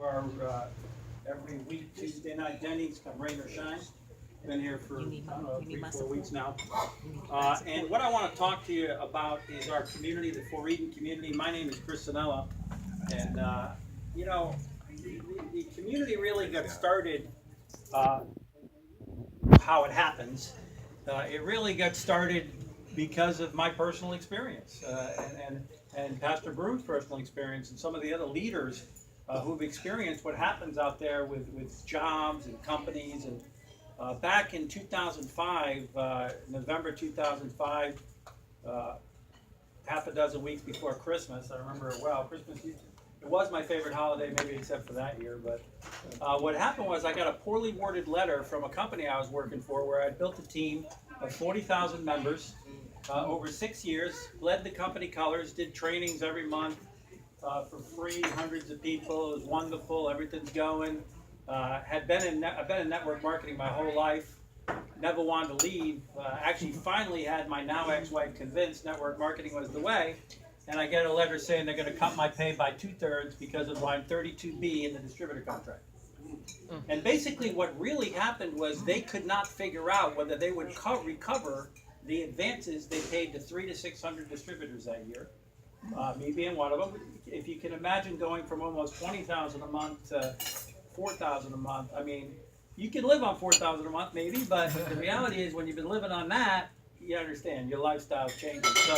our every week Tuesday night Denny's, come rain or shine. Been here for, I don't know, 3-4 weeks now. And what I want to talk to you about is our community, the Fort Eden community. My name is Chris Sanella, and you know, the community really got started, how it happens. It really got started because of my personal experience, and Pastor Broom's personal experience, and some of the other leaders who've experienced what happens out there with jobs and companies. And back in 2005, November 2005, half a dozen weeks before Christmas, I remember it well. Christmas, it was my favorite holiday, maybe except for that year. But what happened was I got a poorly worded letter from a company I was working for where I built a team of 40,000 members over 6 years, led the company colors, did trainings every month for free, hundreds of people. It was wonderful. Everything's going. I've been in network marketing my whole life. Never wanted to leave. Actually, finally had my now ex-wife convinced network marketing was the way. And I get a letter saying they're going to cut my pay by 2/3 because of line 32B in the distributor contract. And basically what really happened was they could not figure out whether they would recover the advances they paid to 300 to 600 distributors that year. Me being one of them. If you can imagine going from almost 20,000 a month to 4,000 a month, I mean, you can live on 4,000 a month maybe, but the reality is when you've been living on that, you understand your lifestyle changes. So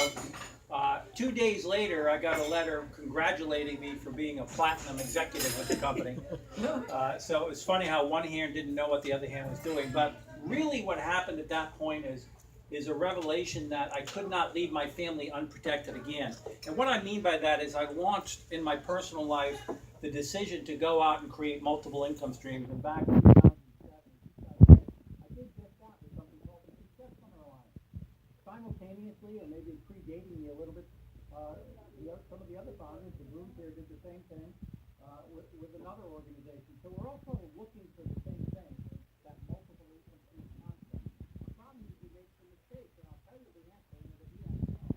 2 days later, I got a letter congratulating me for being a platinum executive with the company. So it was funny how one hand didn't know what the other hand was doing. But really what happened at that point is a revelation that I could not leave my family unprotected again. And what I mean by that is I launched in my personal life the decision to go out and create multiple income streams. And back in 2007, I did just that with something called the Success Summer Alliance. Simultaneously, and maybe predating me a little bit, some of the other founders, the Brooms here, did the same thing with another organization. So we're also looking for the same thing, that multiple income stream concept. The problem is we make some mistakes, and I'll tell you the answer, and it'll be on the wall.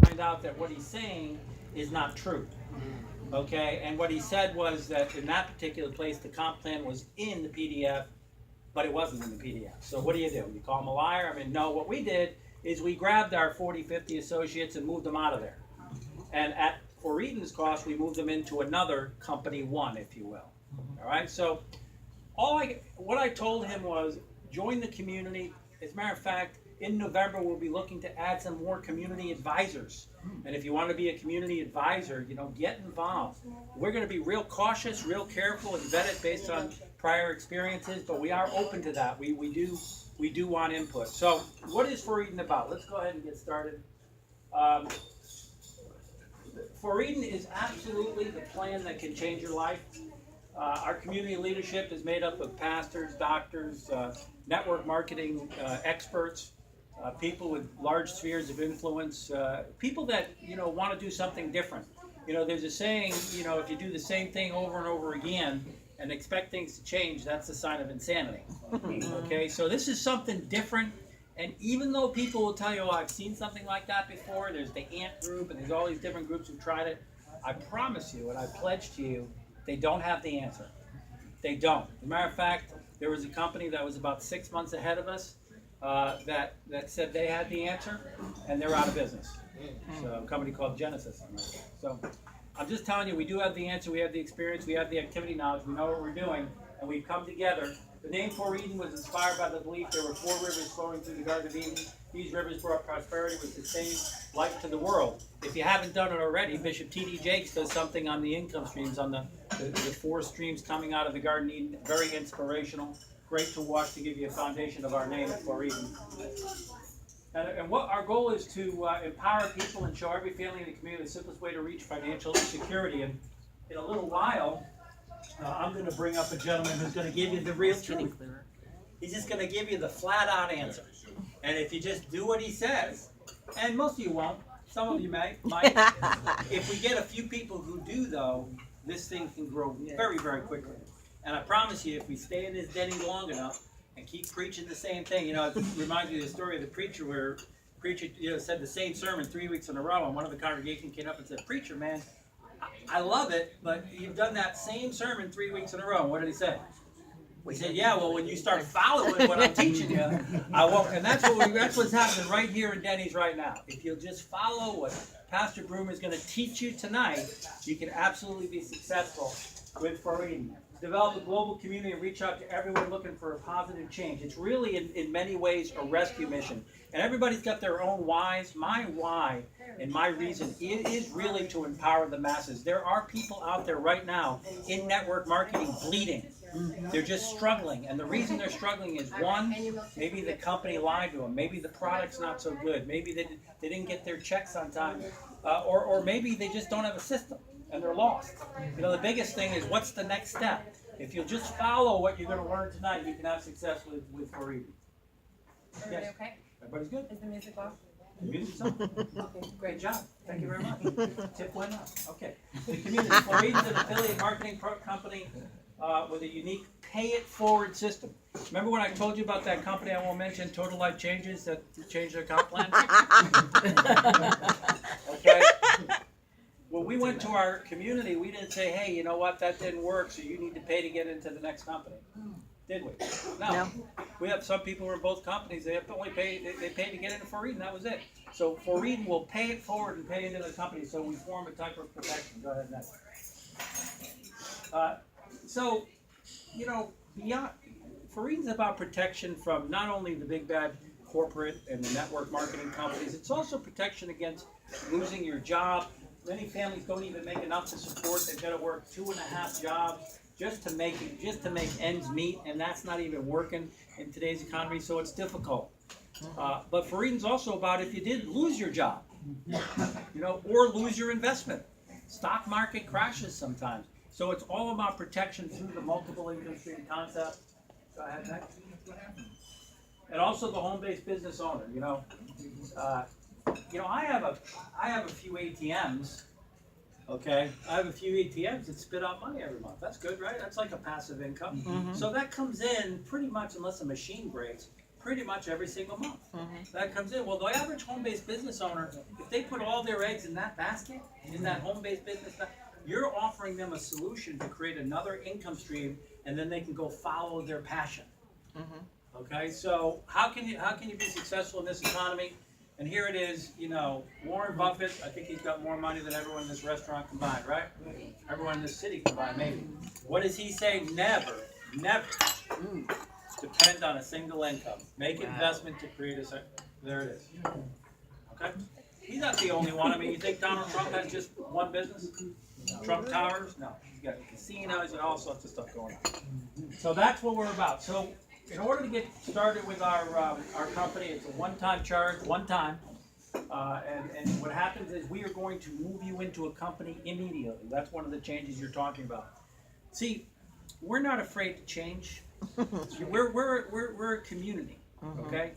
Find out that what he's saying is not true. Okay, and what he said was that in that particular place, the comp plan was in the PDF, but it wasn't in the PDF. So what do? You call him a liar? I mean, no, what we did is we grabbed our 40, 50 associates and moved them out of there. And at Fort Eden's cost, we moved them into another company one, if you will. All right, so what I told him was join the community. As a matter of fact, in November, we'll be looking to add some more community advisors. And if you want to be a community advisor, get involved. We're going to be real cautious, real careful, and vet it based on prior experiences, but we are open to that. We do want input. So what is Fort Eden about? Let's go ahead and get started. Fort Eden is absolutely the plan that can change your life. Our community leadership is made up of pastors, doctors, network marketing experts, people with large spheres of influence, people that want to do something different. There's a saying, if you do the same thing over and over again and expect things to change, that's a sign of insanity. Okay, so this is something different. And even though people will tell you, oh, I've seen something like that before, there's the ANT group and there's all these different groups who've tried it, I promise you and I pledge to you, they don't have the answer. They don't. As a matter of fact, there was a company that was about 6 months ahead of us that said they had the answer, and they're out of business. So a company called Genesis. So I'm just telling you, we do have the answer, we have the experience, we have the activity knowledge, we know what we're doing, and we've come together. The name For Eden was inspired by the belief there were 4 rivers flowing through the Garden of Eden. These rivers brought prosperity with sustained life to the world. If you haven't done it already, Bishop T.D. Jakes does something on the income streams, on the 4 streams coming out of the Garden of Eden. Very inspirational. Great to watch, to give you a foundation of our name, For Eden. And what our goal is to empower people and show every family in the community the simplest way to reach financial security. And in a little while, I'm going to bring up a gentleman who's going to give you the real truth. He's just going to give you the flat-out answer. And if you just do what he says, and most of you won't, some of you might. If we get a few people who do, though, this thing can grow very, very quickly. And I promise you, if we stay in this Denny long enough and keep preaching the same thing, you know, it reminds me of the story of the preacher where the preacher, you know, said the same sermon 3 weeks in a row, and one of the congregation came up and said, "Preacher, man, I love it, but you've done that same sermon 3 weeks in a row." And what did he say? He said, "Yeah, well, when you start following what I'm teaching you, I won't." And that's what's happening right here in Denny's right now. If you'll just follow what Pastor Broom is going to teach you tonight, you can absolutely be successful with For Eden. Develop a global community and reach out to everyone looking for a positive change. It's really, in many ways, a rescue mission. And everybody's got their own whys. My why and my reason, it is really to empower the masses. There are people out there right now in network marketing bleeding. They're just struggling. And the reason they're struggling is, one, maybe the company lied to them. Maybe the product's not so good. Maybe they didn't get their checks on time. Or maybe they just don't have a system and they're lost. You know, the biggest thing is, what's the next step? If you'll just follow what you're going to learn tonight, you can have success with For Eden. Everybody Yes. okay? Everybody's good? Is the music off? The music's on. Okay, Great great. job. Thank you very much. Tip went up. Okay. The community. For Eden's an affiliate marketing company with a unique pay-it-forward system. Remember when I told you about that company I won't mention, Total Life Changes, that changed their comp plan? Okay. When we went to our community, we didn't say, "Hey, you know what, that didn't work, so you need to pay to get into the next company." Did we? No. We have some people who are in both companies, they have to only pay, they paid to get into For Eden, that was it. So For Eden will pay it forward and pay into the company, so we form a type of protection. Go ahead, next. So, you know, beyond, For Eden's about protection from not only the big bad corporate and the network marketing companies, it's also protection against losing your job. Many families don't even make enough to support. They've got to work 2.5 jobs just to make ends meet, and that's not even working in today's economy, so it's difficult. But For Eden's also about if you did lose your job, you know, or lose your investment. Stock market crashes sometimes, so it's all about protection through the multiple income stream concept. Go ahead, next. And also the home-based business owner. You know, I have a few ATMs. Okay, I have a few ATMs that spit out money every month. That's good, right? That's like a passive income. Mm-hmm. So that comes in pretty much, unless a machine breaks, pretty much every single month. Mm-hmm. That comes in. Well, the average home-based business owner, if they put all their eggs in that basket, in that home-based business, you're offering them a solution to create another income stream, and then they can go follow their passion. Mm-hmm. Okay, so how can you be successful in this economy? And here it is, you know, Warren Buffett, I think he's got more money than everyone in this restaurant combined, right? Everyone in this city combined, maybe. What does he say? Never depend on a single income. Make investment to create there it is. Okay? He's not the only one. I mean, you think Donald Trump has just one business? Trump Towers? No. He's got casinos and all sorts of stuff going on. So that's what we're about. So in order to get started with our company, it's a one-time charge, one time. And what happens is we are going to move you into a company immediately. That's one of the changes you're talking about. See, we're not afraid to change. We're a community, okay?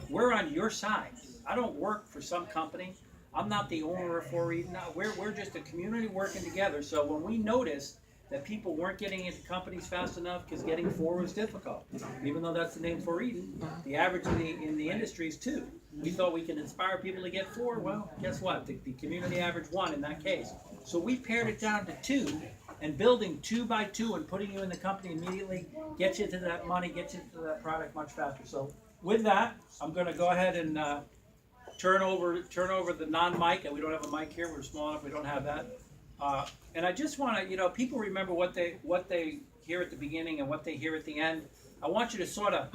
We're on your side. I don't work for some company. I'm not the owner of For Eden. No, we're just a community working together. So when we noticed that people weren't getting into companies fast enough because getting 4 was difficult, even though that's the name For Eden, the average in the industry is 2. We thought we could inspire people to get 4. Well, guess what? The community average 1 in that case. So we pared it down to 2, and building 2 by 2 and putting you in the company immediately gets you to that money, gets you to that product much faster. So with that, I'm going to go ahead and turn over the non-mic, and we don't have a mic here. We're small enough. We don't have that. And I just want to, people remember what they hear at the beginning and what they hear at the end. I want you to sort of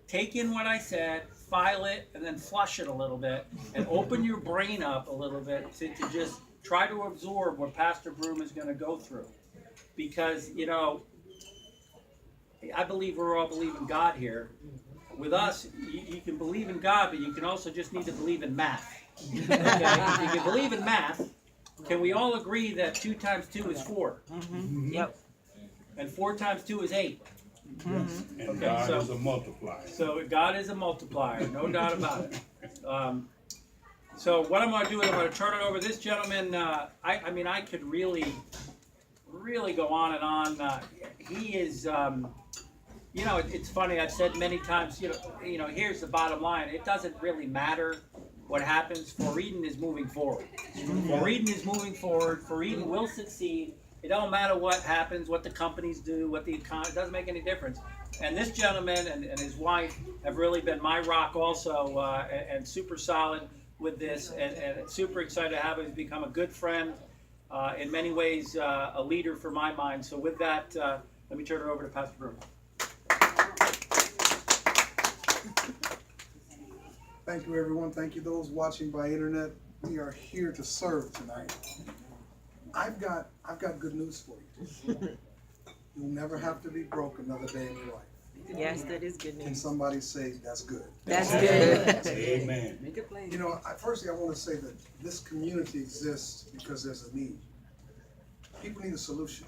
take in what I said, file it, and then flush it a little bit, and open your brain up a little bit to just try to absorb what Pastor Broom is going to go through. Because, I believe we're all believing God here. With us, you can believe in God, but you can also just need to believe in math. Okay? If you can believe in math, can we all agree that 2 times 2 is 4? Mm-hmm. Yep. And 4 times 2 is 8. Mm-hmm. And Okay, God is a multiplier. So God is a multiplier, no doubt about it. So what I'm going to do is I'm going to turn it over. This gentleman, I could really go on and on. He is, it's funny. I've said many times. Here's the bottom line. It doesn't really matter what happens. For Eden is moving forward. For Eden is moving forward. For Eden will succeed. It don't matter what happens, what the companies do, what the economy. It doesn't make any difference. And this gentleman and his wife have really been my rock also, and super solid with this, and super excited to have him. He's become a good friend, in many ways a leader for my mind. So with that, let me turn it over to Pastor Broom. Thank you, everyone. Thank you, those watching by internet. We are here to serve tonight. I've got good news for you. You'll never have to be broke another day in your life. Yes, that is good Can news. somebody say that's good? That's good. Amen. Firstly, I want to say that this community exists because there's a need. People need a solution.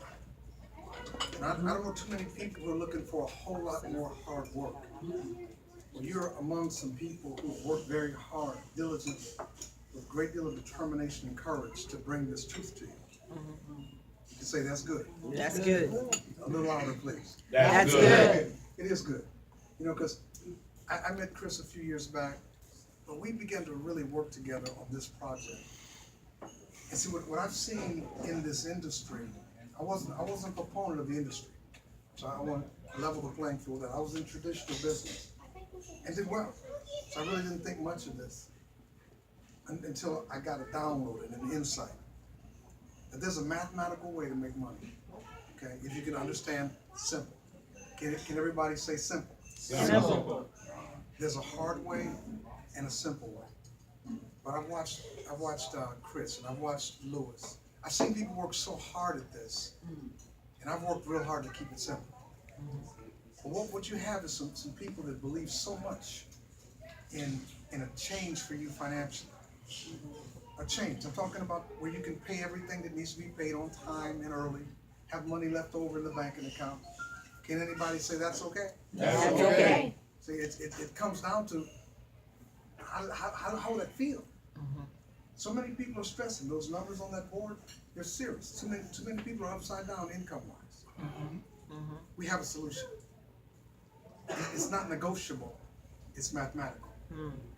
And I don't know too many people who are looking for a whole lot more hard work. Well, you're among some people who work very hard, diligently, with a great deal of determination and courage to bring this truth to you. You can say that's good. That's good. A little louder, please. That's good. It is good. Because I met Chris a few years back, but we began to really work together on this project. And see, what I've seen in this industry, I wasn't a proponent of the industry. So I want to level the playing field. I was in traditional business and did well. So I really didn't think much of this until I got a download and an insight that there's a mathematical way to make money. Okay, if you can understand simple. Can everybody say simple? Simple. There's a hard way and a simple way. But I've watched Chris and I've watched Lewis. I've seen people work so hard at this, and I've worked real hard to keep it simple. But what you have is some people that believe so much in a change for you financially. A change. I'm talking about where you can pay everything that needs to be paid on time and early, have money left over in the banking account. Can anybody say that's okay? That's okay. See, it comes down to how would that feel? So many people are stressing. Those numbers on that board, they're serious. Too many people are upside down income-wise. We have a solution. It's not negotiable. It's mathematical.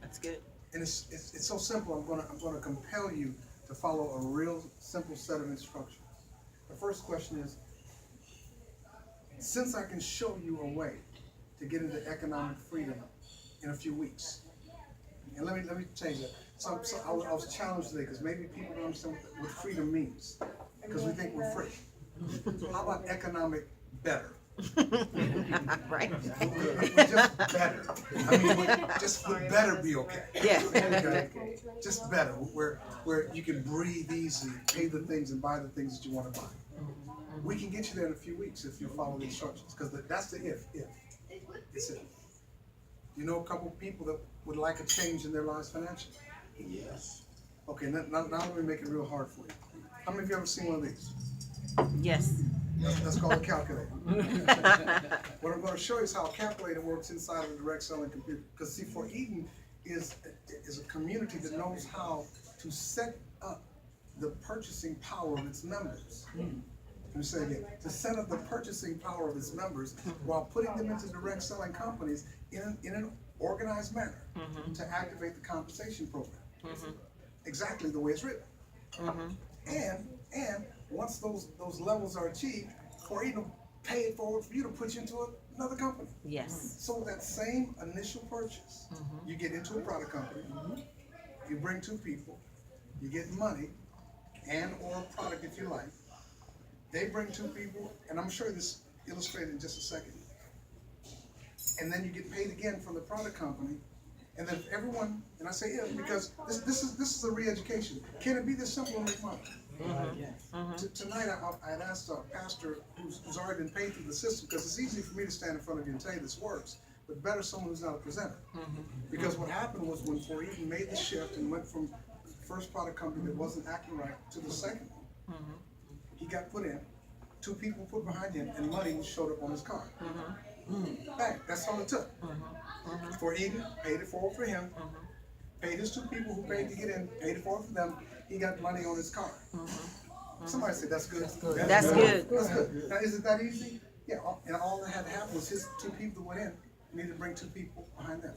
That's good. And it's so simple. I'm gonna compel you to follow a real simple set of instructions. The first question is, since I can show you a way to get into economic freedom in a few weeks, and let me change that. So I was challenged today because maybe people don't understand what freedom means because we think we're free. How about economic better? Right. We're just better. I mean, would better be okay? Yeah. Okay? Just better, where you can breathe easy, pay the things and buy the things that you want to buy. We can get you there in a few weeks if you follow the instructions, because that's the if. It's if. You know a couple of people that would like a change in their lives financially? Yes. Okay, now let me make it real hard for you. How many of you ever seen one of these? Yes. That's called a calculator. What I'm going to show you is how a calculator works inside of a direct selling computer. Because see, for Eden is a community that knows how to set up the purchasing power of its members. Let me say again, to set up the purchasing power of its members while putting them into direct selling companies in an organized manner to activate the compensation program. Exactly the way it's written. And once those levels are achieved, for Eden to pay it forward for you to put you into another company. Yes. So that same initial purchase, you get into a product company, you bring 2 people, you get money, and or a product if you like. They bring two people, and I'm sure this illustrated in just a second. And then you get paid again from the product company. And then if everyone, and I say if, because this is a re-education. Can it be this simple and make money? Tonight, I had asked a pastor who's already been paid through the system, because it's easy for me to stand in front of you and tell you this works, but better someone who's not a presenter. Because what happened was when Foreven made the shift and went from the first product company that wasn't acting right to the second one, he got put in, two people put behind him, and money showed up on his card. Bang, that's all it took. Foreven paid it forward for him, paid his two people who paid to get in, paid it forward for them. He got money on his card. Somebody said that's good. That's good. That's good. Now, is it that easy? Yeah, and all that had to happen was his two people that went in needed to bring two people behind them.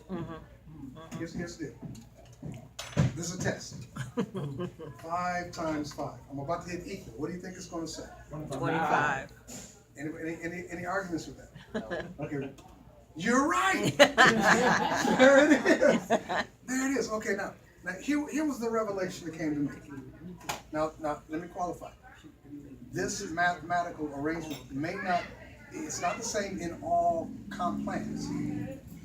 Here's the deal. This is a test. 5 times 5. I'm about to hit equal. What do you think it's going to say? 25. Any arguments with that? Okay. You're right. There it is. There it is. Okay, now here was the revelation that came to me. Now let me qualify. This mathematical arrangement it's not the same in all comp plans,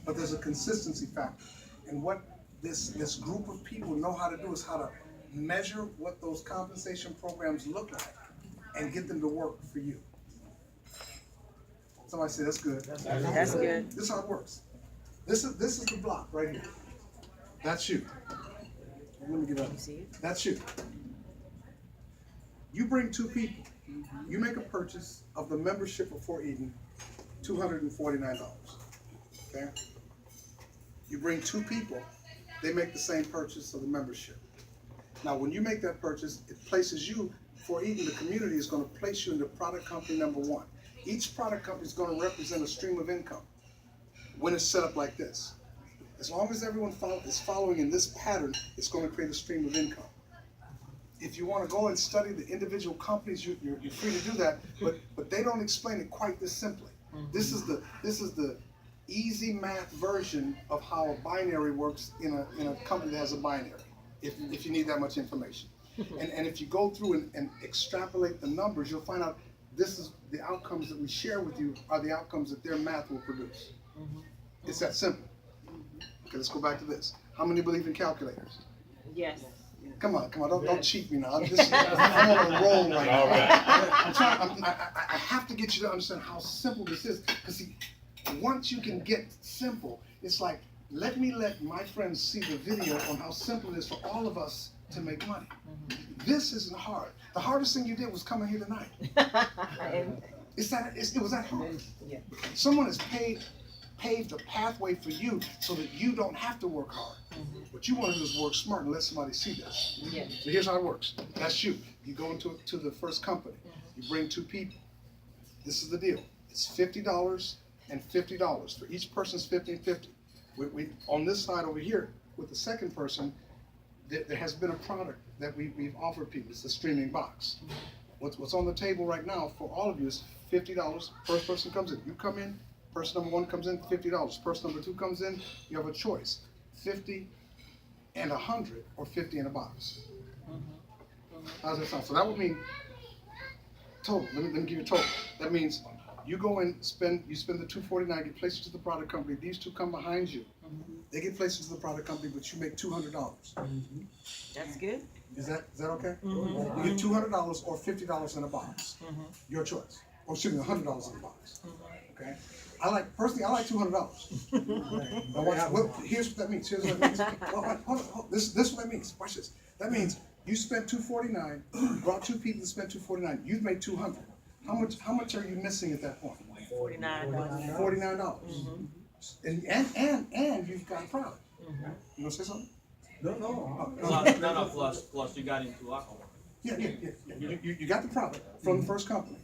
but there's a consistency factor. And what this group of people know how to do is how to measure what those compensation programs look like and get them to work for you. Somebody say that's good. That's good. This is how it works. This is the block right here. That's you. Let me get up. That's you. You bring two people. You make a purchase of the membership of Foreven, $249. Okay? You bring two people, they make the same purchase of the membership. Now, when you make that purchase, it places you, Foreven, the community is going to place you into product company number 1. Each product company is going to represent a stream of income when it's set up like this. As long as everyone is following in this pattern, it's going to create a stream of income. If you want to go and study the individual companies, you're free to do that, but they don't explain it quite this simply. This is the easy math version of how a binary works in a company that has a binary, if you need that much information. And if you go through and extrapolate the numbers, you'll find out this is the outcomes that we share with you are the outcomes that their math will produce. It's that simple. Okay, let's go back to this. How many believe in calculators? Yes. Come on, don't cheat me now. I'm on a roll right now. I have to get you to understand how simple this is. Because see, once you can get simple, it's like, let my friends see the video on how simple it is for all of us to make money. This isn't hard. The hardest thing you did was coming here tonight. It was that hard. Someone has paved a pathway for you so that you don't have to work hard. What you want to do is work smart and let somebody see this. So here's how it works. That's you. You go into the first company. You bring two people. This is the deal. It's $50 and $50. For each person's 50 and 50. We on this side over here with the second person, there has been a product that we've offered people. It's the streaming box. What's on the table right now for all of you is $50. First person comes in. You come in. Person number 1 comes in, $50. Person number 2 comes in. You have a choice: 50 and 100, or 50 in a box. How does that sound? So that would mean total. Let me give you a total. That means you go and spend the $249, get placed to the product company. These two come behind you. They get placed to the product company, but you make $200. That's good. Is that okay? You get $200 or $50 in a box. Your choice. Or excuse me, $100 in a box. Okay. Personally, I like $200. Now here's what that means. This is what that means. Watch this. That means you spent $249. You brought two people to spend $249. You've made $200. How much are you missing at that point? $49. $49. And you've got a product. You want to say something? No, plus you got into alcohol. Yeah. You got the product from the first company.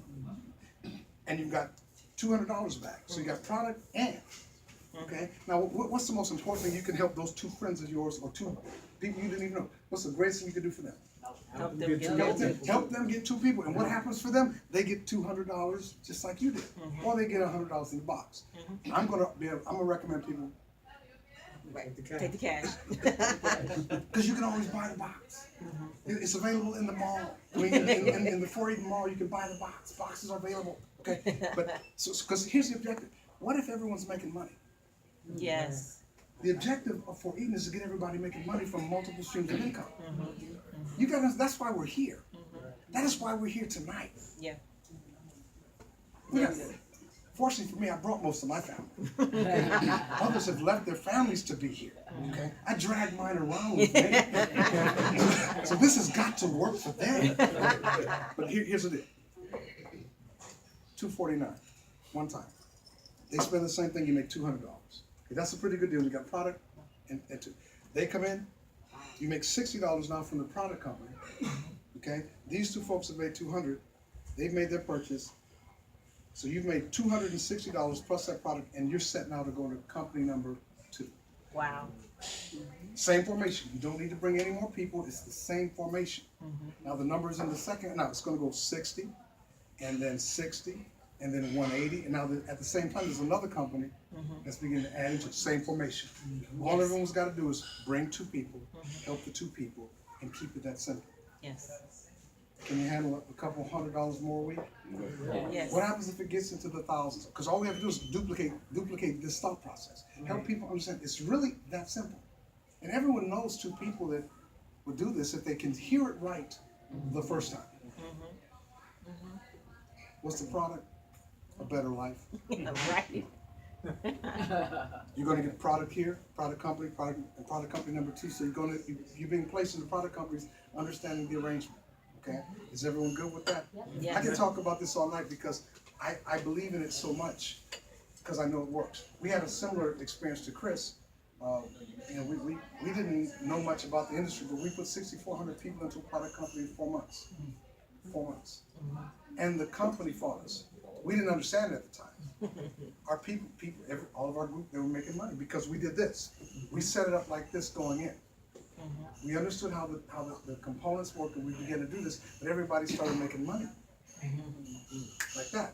And you've got $200 back. So you got product and. Okay? Now, what's the most important thing you can help those two friends of yours or two people you didn't even know? What's the greatest thing you can do for them? Help them get Help them get two people. And what happens for them? They get $200 just like you did. Or they get $100 in the box. I'm gonna recommend people Take the cash. Because you can always buy the box. It's available in the mall. I mean, in the 4-Eden Mall, you can buy the box. Boxes are available. Okay, but because here's the objective: what if everyone's making money? Yes. The objective of 4-Eden is to get everybody making money from multiple streams of income. You guys, that's why we're here. That is why we're here tonight. Yeah. We got, fortunately for me, I brought most of my family. Okay? Others have left their families to be here. Okay, I dragged mine around with me. Okay? So this has got to work for them. But here's the deal: $249 one time. They spend the same thing. You make $200. Okay, that's a pretty good deal. You got product and two. They come in. You make $60 now from the product company. Okay, these two folks have made $200. They've made their purchase. So you've made $260 plus that product, and you're set now to go to company number 2. Wow. Same formation. You don't need to bring any more people. It's the same formation. Now the numbers in the second. Now it's going to go 60, and then 60, and then 180. And now at the same time, there's another company that's beginning to add into the same formation. All everyone's got to do is bring 2 people, help the 2 people, and keep it that simple. Yes. Can you handle a couple $100 more a week? Yes. What happens if it gets into the thousands? Because all we have to do is duplicate this thought process. Help people understand it's really that simple. And everyone knows 2 people that would do this if they can hear it right the first time. What's the product? A better life. Right. You're going to get product here, product company number 2. So you're being placed in the product companies, understanding the arrangement. Okay, is everyone good with that? Yes. I can talk about this all night because I believe in it so much because I know it works. We had a similar experience to Chris. We didn't know much about the industry, but we put 6,400 people into a product company in 4 months. 4 months. And the company fought us. We didn't understand it at the time. Our all of our group, they were making money because we did this. We set it up like this going in. We understood how the components work, and we began to do this, but everybody started making money. Like that.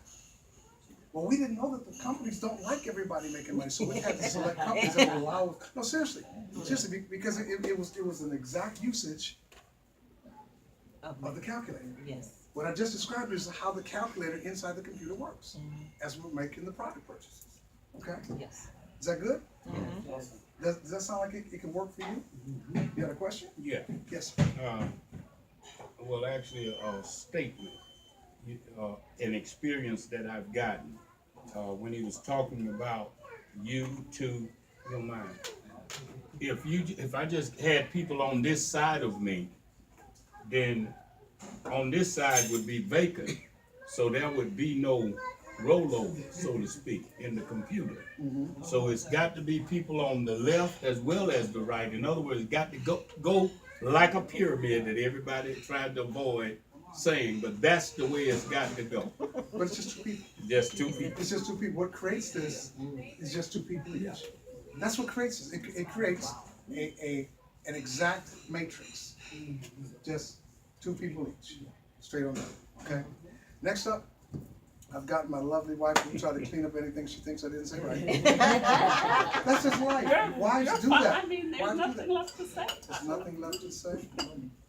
Well, we didn't know that the companies don't like everybody making money, so we had to select companies that would allow us. No, seriously, because it was an exact usage of the calculator. Yes. What I just described is how the calculator inside the computer works as we're making the product purchases. Okay? Yes. Is that good? Does that sound like it can work for you? You had a question? Yeah. Yes. Well, actually, a statement, an experience that I've gotten when he was talking about you to your mind. If I just had people on this side of me, then on this side would be vacant, so there would be no rollover, so to speak, in the computer. So it's got to be people on the left as well as the right. In other words, it's got to go like a pyramid that everybody tried to avoid saying, but that's the way it's got to go. But it's just 2 people. Just 2 people. It's just 2 people. What creates this is just 2 people each. That's what creates this. It creates an exact matrix. Just 2 people each. Straight on that. Okay? Next up, I've got my lovely wife who try to clean up anything she thinks I didn't say right. That's just life. Wives do that. I mean, there's Wives do nothing that. left to say. There's nothing left to say.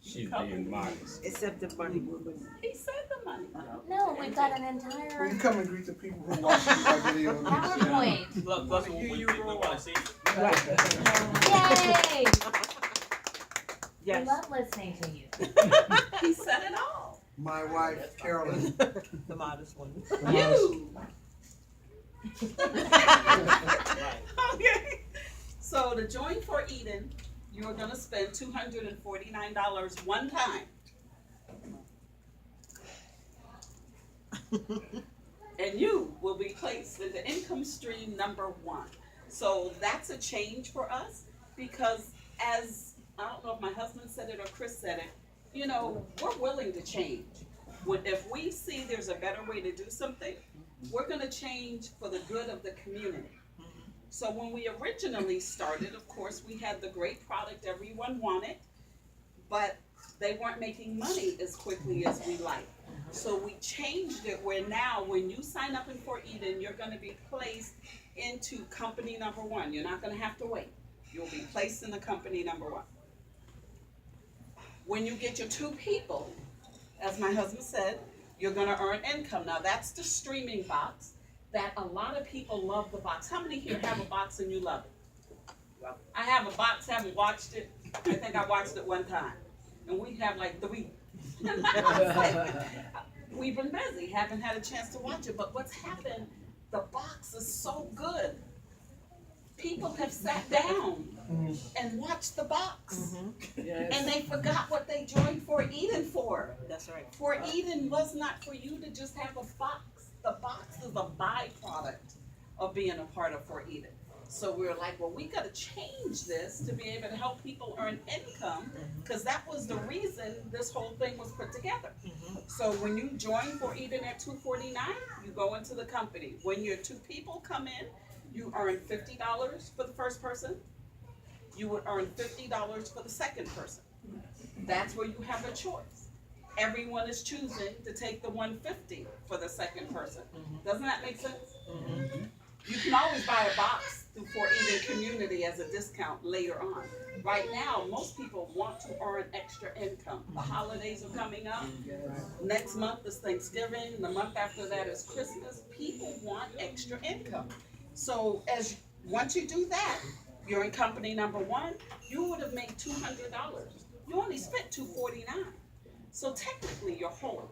She's being modest. Except the funny woman. He said the money. No, we've got an Will you entire come and greet the people who watch my video? PowerPoint. Plus, we want to see. Yay! We Yes. love listening to you. He said it all. My wife, Carolyn. The modest one. You. Okay. So to join 4-Eden, you are gonna spend $249 one time. And you will be placed in the income stream number 1. So that's a change for us because as, I don't know if my husband said it or Chris said it, you know, we're willing to change. If we see there's a better way to do something, we're gonna change for the good of the community. So when we originally started, of course, we had the great product everyone wanted, but they weren't making money as quickly as we liked. So we changed it where now when you sign up in 4-Eden, you're gonna be placed into company number 1. You're not gonna have to wait. you'll be placed in the company number 1. When you get your 2 people, as my husband said, you're gonna earn income. Now, that's the streaming box that a lot of people love the box. How many here have a box and you love it? I have a box, haven't watched it. I think I watched it one time. And we have like 3. We've been busy, haven't had a chance to watch it. But what's happened, the box is so good. People have sat down and watched the box. And they forgot what they joined For Eden for. That's right. For Eden was not for you to just have a box. The box is a byproduct of being a part of For Eden. So we were like, well, we gotta change this to be able to help people earn income, because that was the reason this whole thing was put together. So when you join For Eden at $249, you go into the company. When your 2 people come in, you earn $50 for the first person. You would earn $50 for the second person. That's where you have a choice. Everyone is choosing to take the $150 for the second person. Doesn't that make sense? You can always buy a box through For Eden Community as a discount later on. Right now, most people want to earn extra income. The holidays are coming up. Next month is Thanksgiving. The month after that is Christmas. People want extra income. So once you do that, you're in company number 1, you would have made $200. You only spent $249. So technically you're whole.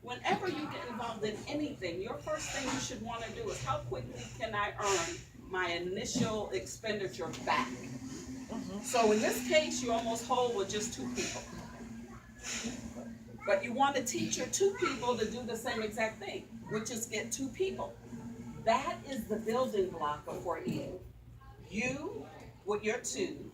Whenever you get involved in anything, your first thing you should want to do is, how quickly can I earn my initial expenditure back? So in this case, you're almost whole with just 2 people. But you want to teach your 2 people to do the same exact thing, which is get 2 people. That is the building block of For Eden. You with your 2,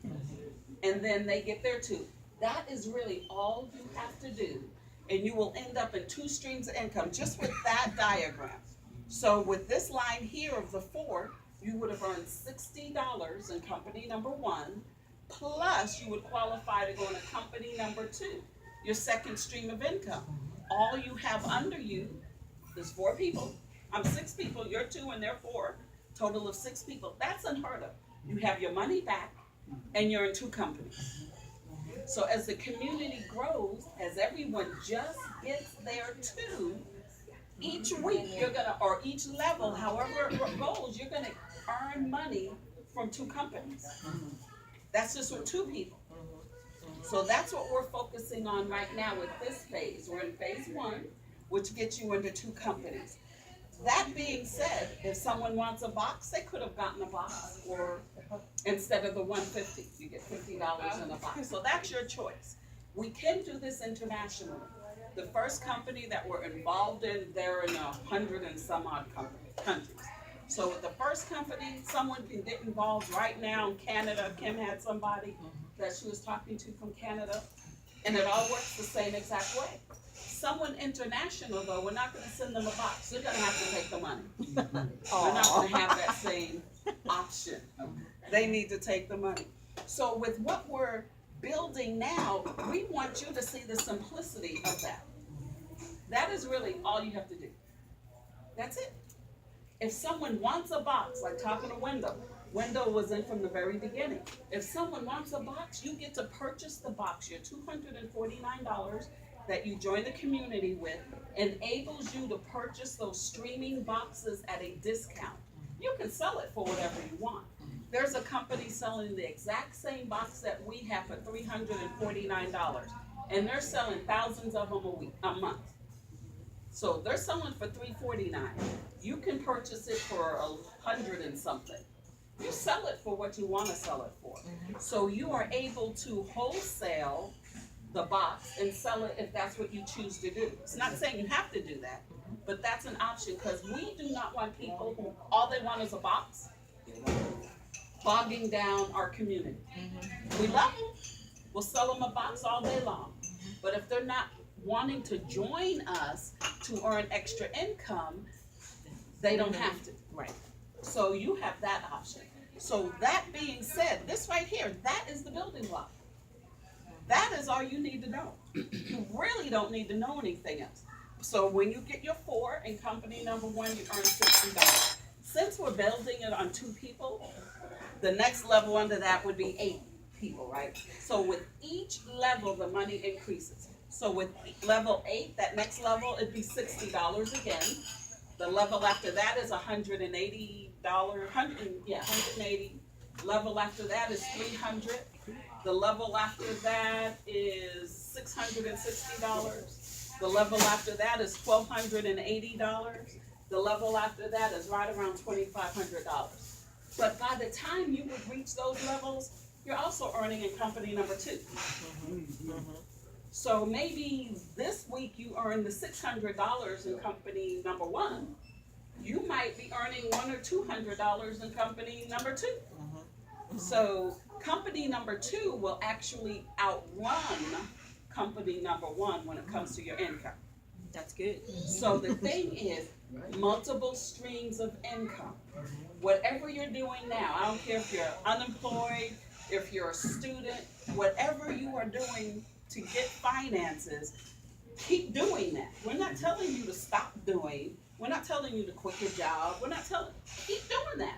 and then they get their 2. That is really all you have to do, and you will end up in 2 streams of income just with that diagram. So with this line here of the 4, you would have earned $60 in company number 1, plus you would qualify to go into company number 2, your second stream of income. All you have under you is 4 people. I'm 6 people, you're 2 and they're 4, total of 6 people. That's unheard of. You have your money back and you're in 2 companies. So as the community grows, as everyone just gets their 2, each week you're gonna, or each level, however it goes, you're gonna earn money from 2 companies. That's just with 2 people. So that's what we're focusing on right now with this phase. We're in phase 1, which gets you into 2 companies. That being said, if someone wants a box, they could have gotten a box, or instead of the $150, you get $50 in a box. So that's your choice. We can do this internationally. The first company that we're involved in, they're in 100 and some odd countries. So with the first company, someone can get involved right now in Canada. Kim had somebody that she was talking to from Canada, and it all works the same exact way. Someone international, though, we're not going to send them a box. They're going to have to take the money. We're not going to have that same option. They need to take the money. So with what we're building now, we want you to see the simplicity of that. That is really all you have to do. That's it. If someone wants a box, like talking to Wendell was in from the very beginning. If someone wants a box, you get to purchase the box. Your $249 that you join the community with enables you to purchase those streaming boxes at a discount. You can sell it for whatever you want. There's a company selling the exact same box that we have for $349, and they're selling thousands of them a month. So they're selling for $349. You can purchase it for $100 and something. You sell it for what you want to sell it for. So you are able to wholesale the box and sell it if that's what you choose to do. It's not saying you have to do that, but that's an option, because we do not want people who all they want is a box bogging down our community. We love them. We'll sell them a box all day long. But if they're not wanting to join us to earn extra income, they don't have to. Right. So you have that option. So that being said, this right here, that is the building block. That is all you need to know. You really don't need to know anything else. So when you get your 4 in company number 1, you earn $60. Since we're building it on 2 people, The next level under that would be 8 people, right? So with each level, the money increases. So with level 8, that next level, it'd be $60 again. The level after that is $180, 180. Level after that is $300. The level after that is $660. The level after that is $1,280. The level after that is right around $2,500. But by the time you would reach those levels, you're also earning in company number 2. So maybe this week you earn the $600 in company number 1. You might be earning $100 or $200 in company number 2. So company number 2 will actually outrun company number 1 when it comes to your income. That's good. So the thing is, multiple streams of income. Whatever you're doing now, I don't care if you're unemployed, if you're a student, whatever you are doing to get finances, keep doing that. We're not telling you to stop doing. We're not telling you to quit your job. We're not telling, keep doing that.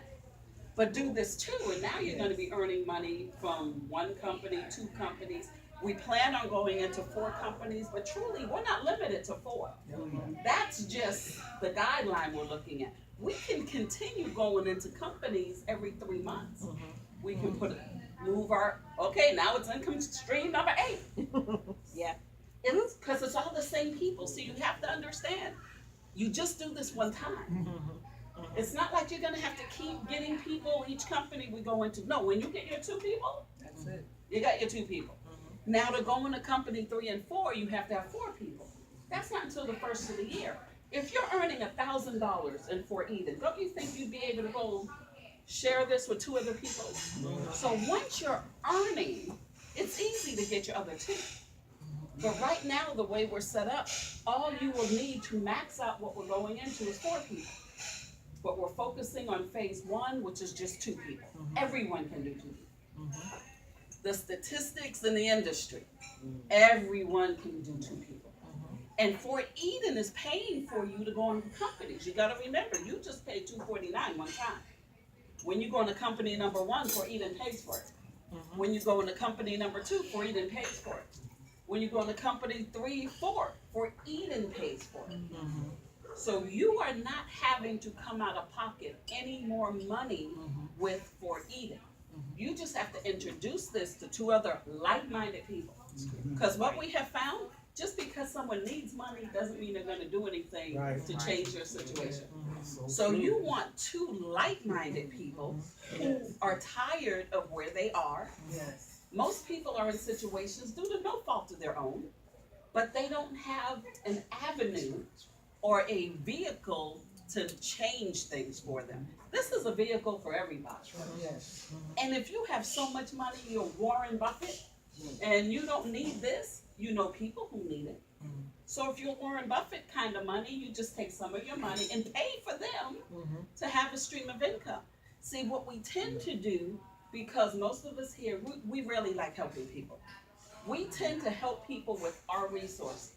But do this too, and now you're gonna be earning money from 1 company, 2 companies. We plan on going into 4 companies, but truly, we're not limited to 4. That's just the guideline we're looking at. We can continue going into companies every 3 months. We can okay, now it's income stream number 8. Yeah. It's, cause it's all the same people, so you have to understand, you just do this one time. It's not like you're gonna have to keep getting people each company we go into. No, when you get your 2 people, That's it. you got your 2 people. Now to go into company 3 and 4, you have to have 4 people. That's not until the first of the year. If you're earning $1,000 in Fort Eden, don't you think you'd be able to go share this with 2 other people? So once you're earning, it's easy to get your other 2. But right now, the way we're set up, all you will need to max out what we're going into is 4 people. But we're focusing on phase 1, which is just 2 people. Everyone can do 2 people. The statistics in the industry, everyone can do 2 people. And Fort Eden is paying for you to go into companies. You gotta remember, you just paid $249 one time. When you go into company number 1, Fort Eden pays for it. When you go into company number 2, Fort Eden pays for it. When you go into company 3, 4, Fort Eden pays for it. So you are not having to come out of pocket any more money with Fort Eden. You just have to introduce this to 2 other like-minded people. Because what we have found, just because someone needs money doesn't mean they're gonna do anything to change their situation. So you want 2 like-minded people who are tired of where they are. Most people are in situations due to no fault of their own, but they don't have an avenue or a vehicle to change things for them. This is a vehicle for everybody. And if you have so much money, you're Warren Buffett, and you don't need this, you know people who need it. So if you're Warren Buffett kind of money, you just take some of your money and pay for them to have a stream of income. See, what we tend to do, because most of us here, we really like helping people. We tend to help people with our resources.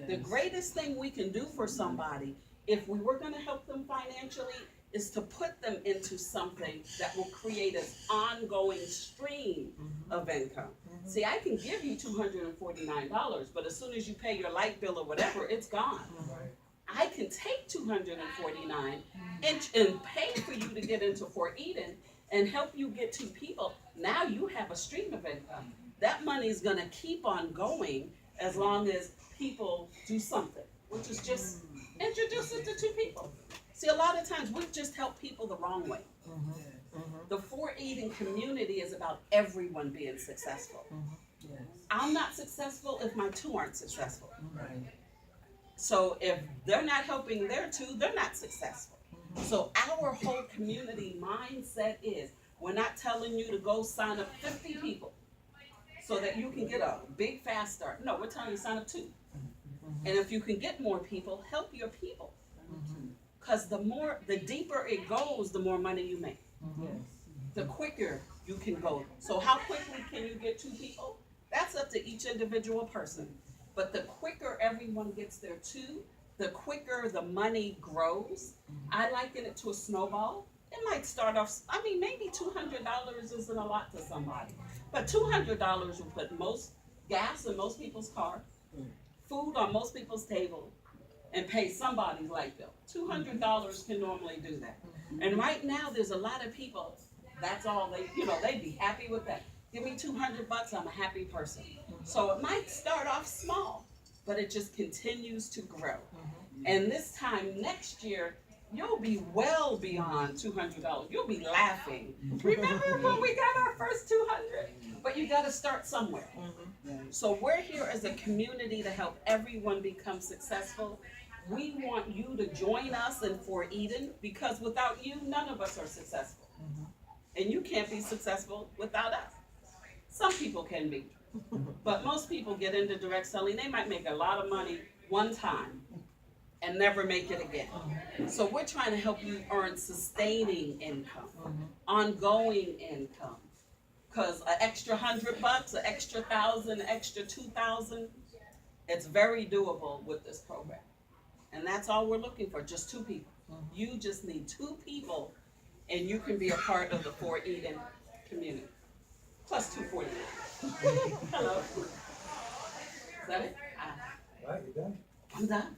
The greatest thing we can do for somebody, if we were gonna help them financially, is to put them into something that will create an ongoing stream of income. See, I can give you $249, but as soon as you pay your light bill or whatever, it's gone. I can take $249 and pay for you to get into Fort Eden and help you get 2 people. Now you have a stream of income. That money is gonna keep on going as long as people do something, which is just introduce it to 2 people. See, a lot of times we've just helped people the wrong way. The Fort Eden community is about everyone being successful. I'm not successful if my 2 aren't successful. So if they're not helping their 2, they're not successful. So our whole community mindset is, we're not telling you to go sign up 50 people so that you can get a big fast start. No, we're telling you sign up 2. And if you can get more people, help your people. Because the deeper it goes, the more money you make. The quicker you can go. So how quickly can you get 2 people? That's up to each individual person. But the quicker everyone gets there 2, the quicker the money grows. I liken it to a snowball. it might start off, I mean, maybe $200 isn't a lot to somebody, but $200 will put most gas in most people's car, food on most people's table, and pay somebody's light bill. $200 can normally do that. And right now, there's a lot of people, that's all they, they'd be happy with that. Give me $200, I'm a happy person. So it might start off small, but it just continues to grow. And this time next year, you'll be well beyond $200. You'll be laughing. Remember when we got our first 200? But you gotta start somewhere. So we're here as a community to help everyone become successful. We want you to join us in Fort Eden, because without you, none of us are successful. And you can't be successful without us. Some people can be, but most people get into direct selling. They might make a lot of money one time and never make it again. So we're trying to help you earn sustaining income, ongoing income. Cause an extra $100, an extra 1,000, an extra 2,000, it's very doable with this program. And that's all we're looking for, just 2 people. You just need 2 people, and you can be a part of the Fort Eden community. Plus 2 Fort Eden. Hello. Is that it? Right, you done? I'm done.